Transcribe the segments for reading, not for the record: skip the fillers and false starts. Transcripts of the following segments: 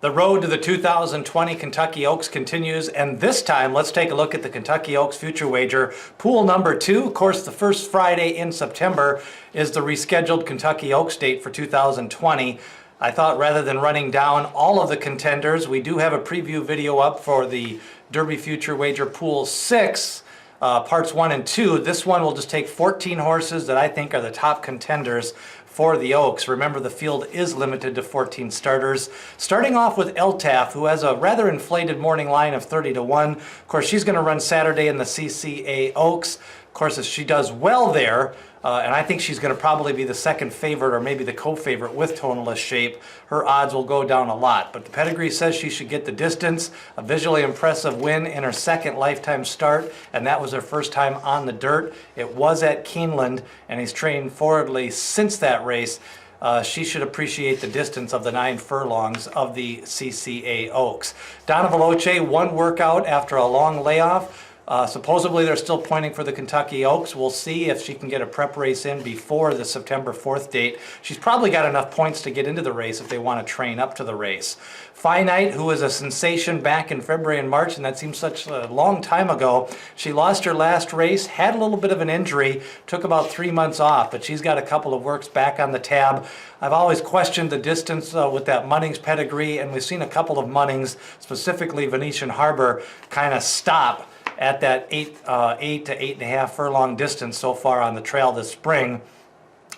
The road to the 2020 Kentucky Oaks continues, and this time let's take a look at the Kentucky Oaks Future Wager Pool number 2. Of course, the first Friday in September is the rescheduled Kentucky Oaks date for 2020. I thought rather than running down all of the contenders, we do have a preview video up for the Derby Future Wager Pool 6. Parts 1 and 2. This one will just take 14 horses that I think are the top contenders for the Oaks. Remember, the field is limited to 14 starters. Starting off with Altaf, who has a rather inflated morning line of 30 to 1. Of course, she's going to run Saturday in the CCA Oaks. Of course, if she does well there, and I think she's going to probably be the second favorite or maybe the co-favorite with Tonalist Shape, her odds will go down a lot. But the pedigree says she should get the distance, a visually impressive win in her second lifetime start, and that was her first time on the dirt. It was at Keeneland, and he's trained forwardly since that race. She should appreciate the distance of the 9 furlongs of the CCA Oaks. Donna Veloce, one workout after a long layoff. Supposedly they're still pointing for the Kentucky Oaks. We'll see if she can get a prep race in before the September 4th date. She's probably got enough points to get into the race if they want to train up to the race. Finite, who was a sensation back in February and March, and that seems such a long time ago. She lost her last race, had a little bit of an injury, took about 3 months off, but she's got a couple of works back on the tab. I've always questioned the distance with that Munnings pedigree, and we've seen a couple of Munnings, specifically Venetian Harbor, kind of stop at that 8 to 8.5 furlong distance so far on the trail this spring.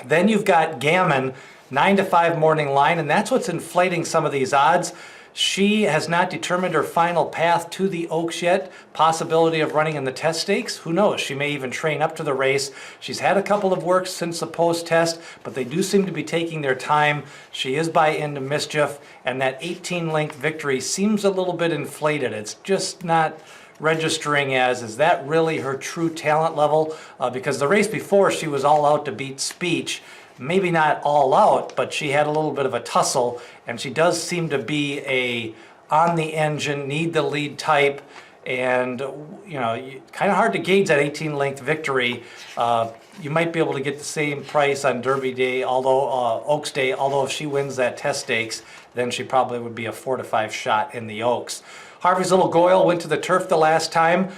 Then you've got Gammon, 9 to 5 morning line, and that's what's inflating some of these odds. She has not determined her final path to the Oaks yet. Possibility of running in the test stakes? Who knows? She may even train up to the race. She's had a couple of works since the post-test, but they do seem to be taking their time. She is by Into Mischief, and that 18-length victory seems a little bit inflated. It's just not registering as, is that really her true talent level? Because the race before, she was all out to beat Speech. Maybe not all out, but she had a little bit of a tussle, and she does seem to be a on the engine, need the lead type, and kind of hard to gauge that 18-length victory. You might be able to get the same price on Derby Day, although Oaks Day, although if she wins that test stakes, then she probably would be a 4 to 5 shot in the Oaks. Harvey's Little Goyle went to the turf the last time.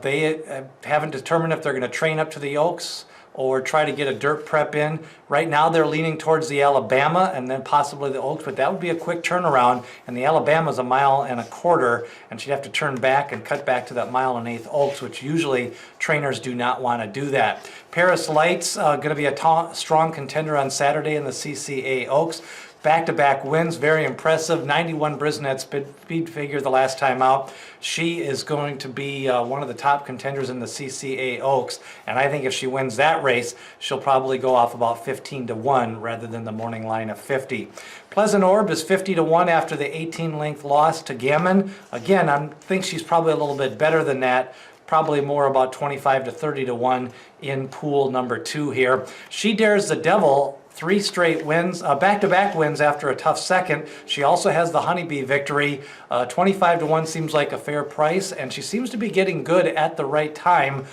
They haven't determined if they're going to train up to the Oaks or try to get a dirt prep in. Right now they're leaning towards the Alabama and then possibly the Oaks, but that would be a quick turnaround, and the Alabama's 1.25 miles, and she'd have to turn back and cut back to that 1.125 mile Oaks, which usually trainers do not want to do that. Paris Lights going to be a strong contender on Saturday in the CCA Oaks. Back-to-back wins, very impressive. 91 Brisnet speed figure the last time out. She is going to be one of the top contenders in the CCA Oaks, and I think if she wins that race, she'll probably go off about 15 to 1 rather than the morning line of 50. Pleasant Orb is 50 to 1 after the 18-length loss to Gammon. Again, I think she's probably a little bit better than that. Probably more about 25 to 30 to 1 in pool number 2 here. She Dares the Devil, 3 straight wins, back-to-back wins after a tough second. She also has the Honeybee victory. 25 to 1 seems like a fair price, and she seems to be getting good at the right time.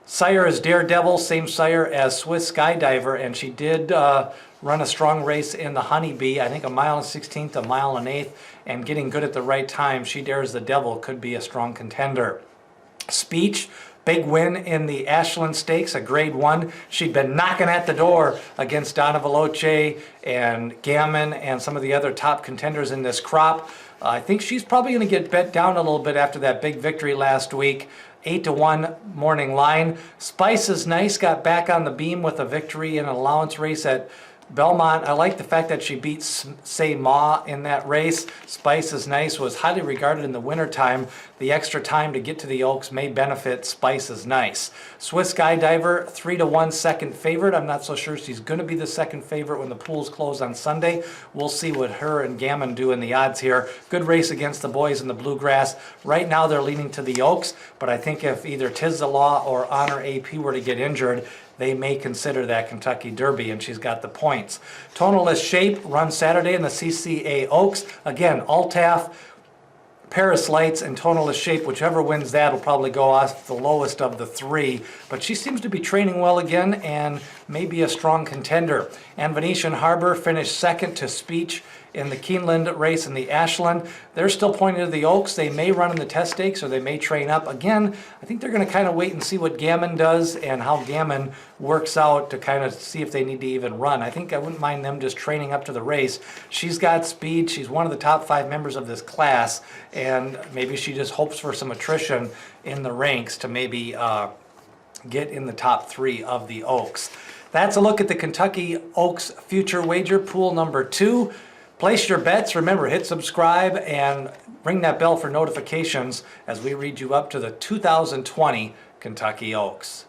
Sire is Daredevil, same sire as Swiss Skydiver, and she did run a strong race in the Honeybee, I think 1.16 miles, 1.1 miles, and getting good at the right time. She Dares the Devil could be a strong contender. Speech, big win in the Ashland Stakes, a grade 1. She'd been knocking at the door against Donna Veloce and Gammon and some of the other top contenders in this crop. I think she's probably going to get bet down a little bit after that big victory last week. 8 to 1 morning line. Spice is Nice got back on the beam with a victory in an allowance race at Belmont. I like the fact that she beat Say Ma in that race. Spice is Nice was highly regarded in the wintertime. The extra time to get to the Oaks may benefit Spice is Nice. Swiss Skydiver, 3 to 1 second favorite. I'm not so sure she's going to be the second favorite when the pools close on Sunday. We'll see what her and Gammon do in the odds here. Good race against the boys in the Bluegrass. Right now they're leaning to the Oaks, but I think if either Tiz the Law or Honor AP were to get injured, they may consider that Kentucky Derby, and she's got the points. Tonalist Shape runs Saturday in the CCA Oaks. Again, Altaf, Paris Lights, and Tonalist Shape, whichever wins that will probably go off the lowest of the 3. But she seems to be training well again and may be a strong contender. And Venetian Harbor finished second to Speech in the Keeneland race and the Ashland. They're still pointing to the Oaks. They may run in the test stakes or they may train up. Again, I think they're going to kind of wait and see what Gammon does and how Gammon works out to kind of see if they need to even run. I think I wouldn't mind them just training up to the race. She's got speed. She's one of the top 5 members of this class, and maybe she just hopes for some attrition in the ranks to maybe get in the top 3 of the Oaks. That's a look at the Kentucky Oaks Future Wager Pool number 2. Place your bets. Remember, hit subscribe and ring that bell for notifications as we read you up to the 2020 Kentucky Oaks.